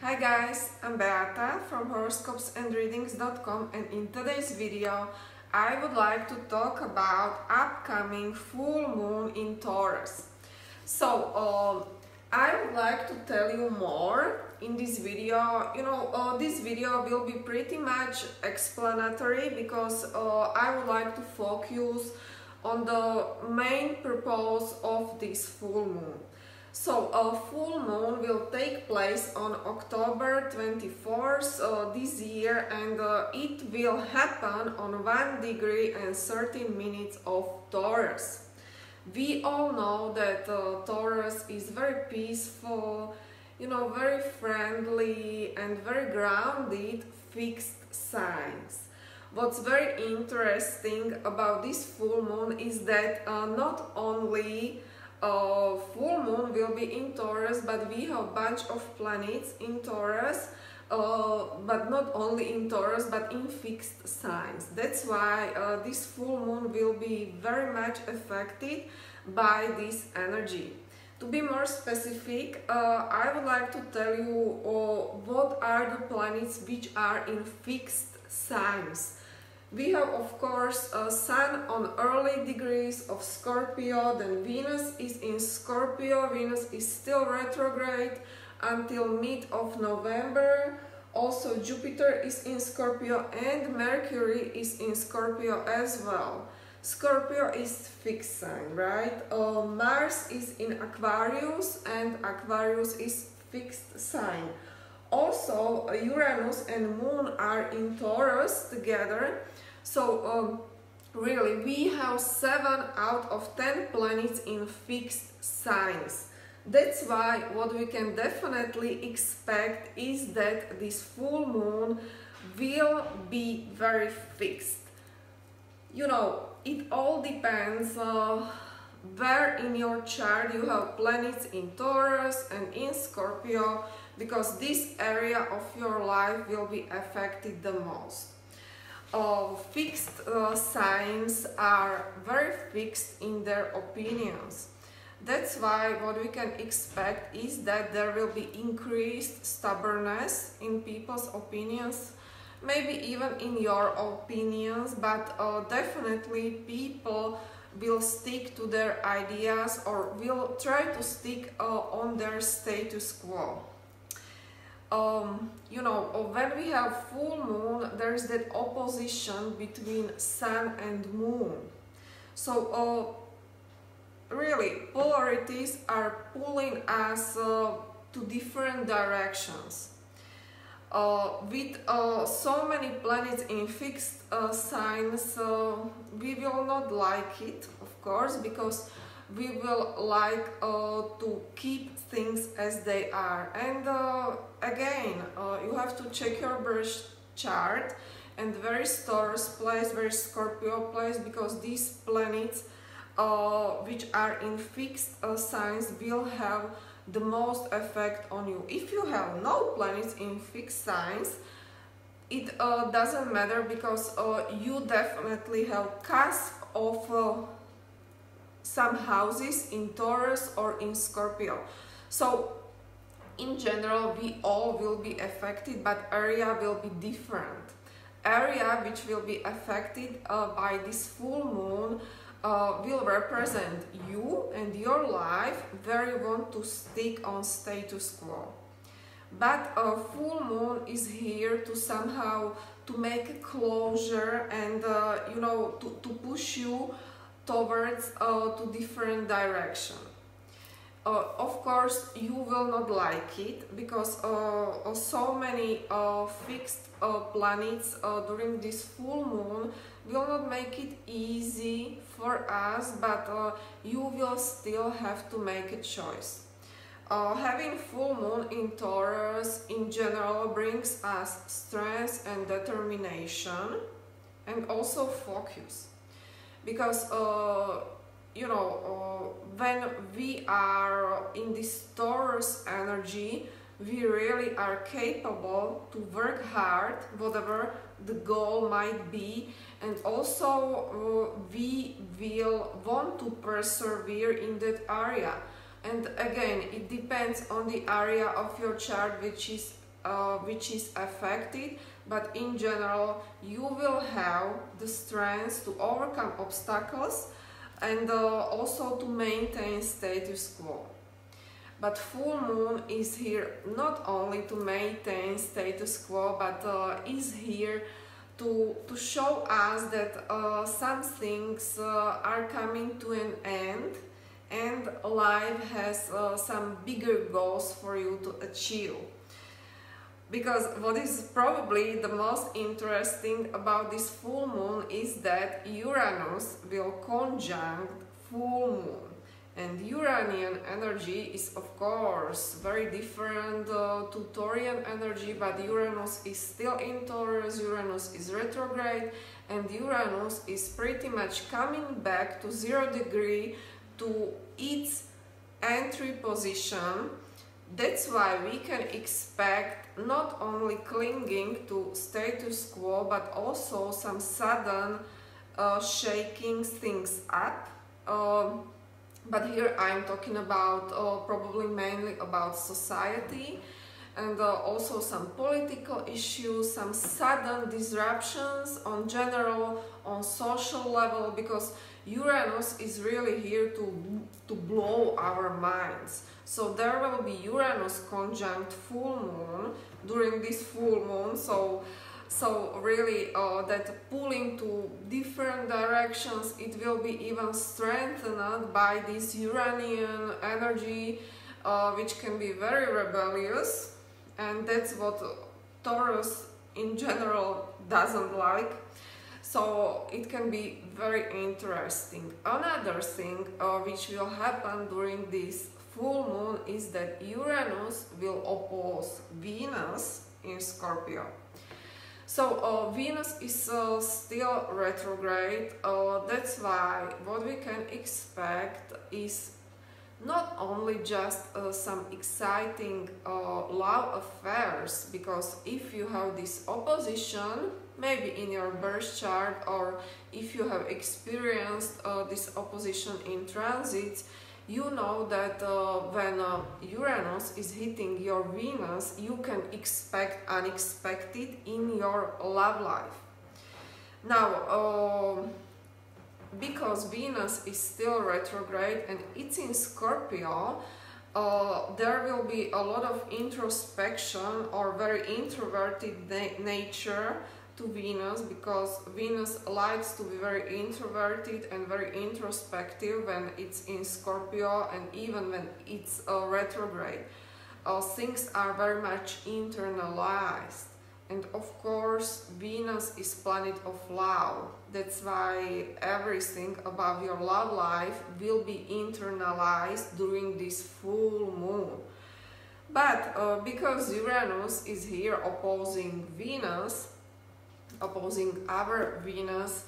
Hi guys, I'm Beata from horoscopesandreadings.com, and in today's video I would like to talk about upcoming full moon in Taurus. So I would like to tell you more in this video. This video will be pretty much explanatory because I would like to focus on the main purpose of this full moon. So a full moon will take place on October 24th this year, and it will happen on 1 degree and 13 minutes of Taurus. We all know that Taurus is very peaceful, very friendly and very grounded fixed signs. What's very interesting about this full moon is that not only full moon will be in Taurus, but we have a bunch of planets in Taurus, but not only in Taurus but in fixed signs. That's why this full moon will be very much affected by this energy. To be more specific, I would like to tell you what are the planets which are in fixed signs. We have, of course, Sun on early degrees of Scorpio, then Venus is in Scorpio. Venus is still retrograde until mid of November. Also Jupiter is in Scorpio and Mercury is in Scorpio as well. Scorpio is fixed sign, right? Mars is in Aquarius, and Aquarius is fixed sign. Also, Uranus and Moon are in Taurus together. So really we have 7 out of 10 planets in fixed signs. That's why what we can definitely expect is that this full moon will be very fixed. It all depends where in your chart you have planets in Taurus and in Scorpio, because this area of your life will be affected the most. Fixed signs are very fixed in their opinions. That's why what we can expect is that there will be increased stubbornness in people's opinions, maybe even in your opinions, but definitely people will stick to their ideas or will try to stick on their status quo. When we have full moon, there is that opposition between Sun and Moon. So really polarities are pulling us to different directions. With so many planets in fixed signs, we will not like it, of course, because we will like to keep things as they are. And again, you have to check your birth chart, and very Taurus place, very Scorpio place, because these planets which are in fixed signs will have the most effect on you. If you have no planets in fixed signs, it doesn't matter, because you definitely have cusp of some houses in Taurus or in Scorpio. So in general we all will be affected, but area will be different. Area which will be affected by this full moon will represent you and your life where you want to stick on status quo. But a full moon is here to somehow to make a closure and to push you towards to different direction. Of course you will not like it, because so many fixed planets during this full moon will not make it easy for us, but you will still have to make a choice. Having full moon in Taurus in general brings us strength and determination, and also focus, because when we are in this Taurus energy, we really are capable to work hard, whatever the goal might be, and also we will want to persevere in that area. And again, it depends on the area of your chart which is which is affected, but in general you will have the strength to overcome obstacles and also to maintain status quo. But full moon is here not only to maintain status quo, but is here to show us that some things are coming to an end and life has some bigger goals for you to achieve. Because what is probably the most interesting about this full moon is that Uranus will conjunct full moon. And Uranian energy is of course very different to Taurian energy, but Uranus is still in Taurus, Uranus is retrograde, and Uranus is pretty much coming back to 0 degree to its entry position. That's why we can expect not only clinging to status quo, but also some sudden shaking things up. But here I'm talking about probably mainly about society and also some political issues, some sudden disruptions on general, on social level, because Uranus is really here to blow our minds. So there will be Uranus conjunct full moon during this full moon. So really that pulling to different directions, it will be even strengthened by this Uranian energy, which can be very rebellious, and that's what Taurus in general doesn't like. So it can be very interesting. Another thing which will happen during this full moon is that Uranus will oppose Venus in Scorpio. So Venus is still retrograde. That's why what we can expect is not only just some exciting love affairs, because if you have this opposition, maybe in your birth chart, or if you have experienced this opposition in transits, you know that when Uranus is hitting your Venus, you can expect unexpected in your love life. Now, because Venus is still retrograde and it's in Scorpio, there will be a lot of introspection or very introverted nature to Venus, because Venus likes to be very introverted and very introspective when it's in Scorpio, and even when it's retrograde. Things are very much internalized. And of course, Venus is planet of love. That's why everything about your love life will be internalized during this full moon. But because Uranus is here opposing Venus, opposing our Venus,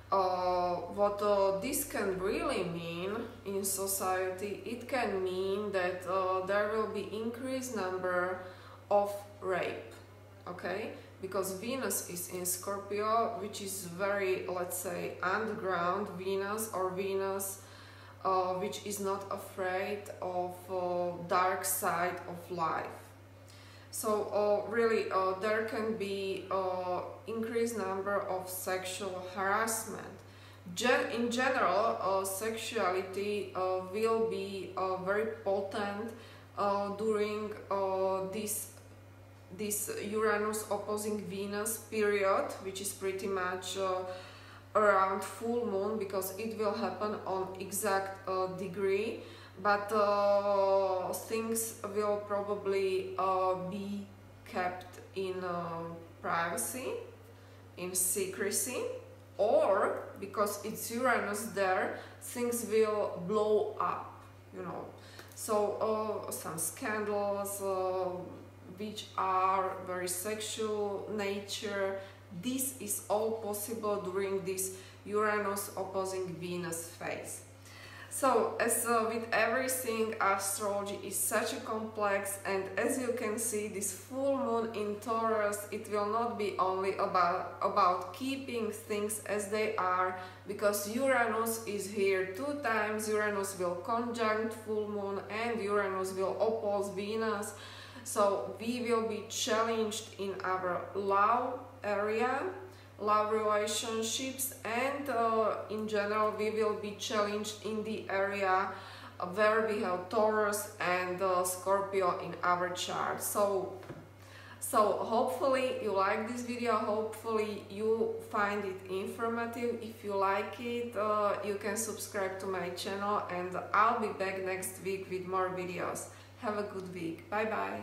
what this can really mean in society, it can mean that there will be increased number of rape, okay? Because Venus is in Scorpio, which is very, let's say, underground Venus, or Venus which is not afraid of dark side of life. So really there can be increased number of sexual harassment. In general, sexuality will be very potent during this Uranus opposing Venus period, which is pretty much around full moon, because it will happen on exact degree. But things will probably be kept in privacy, in secrecy, or because it's Uranus there, things will blow up, you know. So some scandals which are very sexual nature, this is all possible during this Uranus opposing Venus phase. So, as with everything, astrology is such a complex, and as you can see, this full moon in Taurus, it will not be only about keeping things as they are, because Uranus is here 2 times. Uranus will conjunct full moon and Uranus will oppose Venus. So we will be challenged in our love area, love relationships, and in general we will be challenged in the area where we have Taurus and Scorpio in our chart. So hopefully you like this video, hopefully you find it informative. If you like it, you can subscribe to my channel, and I'll be back next week with more videos. Have a good week. Bye bye.